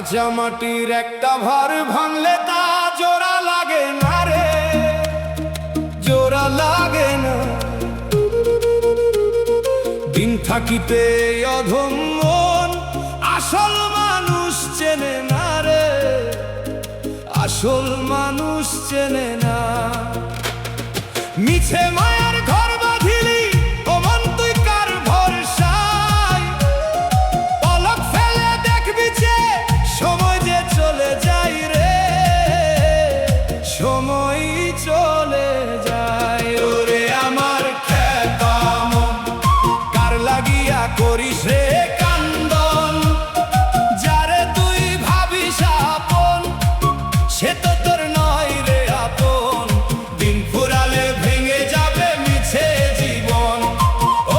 কাঁচা মাটির একটা ভার ভাঙলে তা জোড়া লাগে না রে, জোড়া লাগে না। দিন থাকিতে অধম মন আসল মানুষ চেনে না রে, আসল মানুষ চেনে না। মিছে মায়ার ঘর বাঁধিলি ও মন তুই কার ভরসায়, পলক ফেলে দেখবি যে সময় যে চলে যায় রে, সময় চলে যায়। ওরে আমার খেপা মন কার লাগিয়া করিস রে কান্দন, যারে তুই ভাবিস আপন সে তো তোর নয় রে আপন। দিন ফুরালে ভেঙে যাবে মিছে জীবন,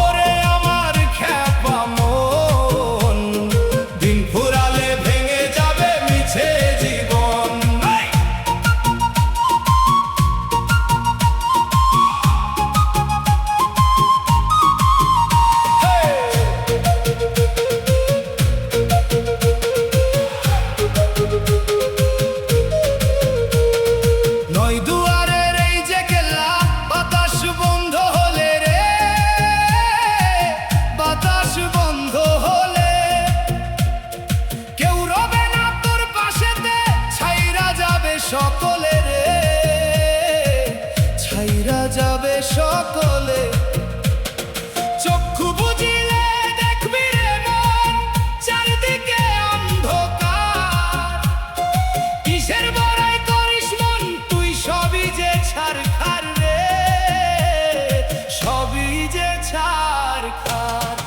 ওরে আমার খেপা মন দিন ফুরালে ভেঙে যাবে মিছে জীবন। নয় দুয়ারের এই যে গেলা বাতাস বন্ধ হলে রে, বাতাস বন্ধ হলে কেউ রবে না তোর পাশেতে, ছাইরা যাবে সকলে রে, ছাইরা যাবে সকলে। চক্ষু বুঝিলে দেখবি রে মন চারিদিকে অন্ধকার, কিসের বড়াই করিস মন তুই সবই যে ছারখার রে, সবই যে ছারখার।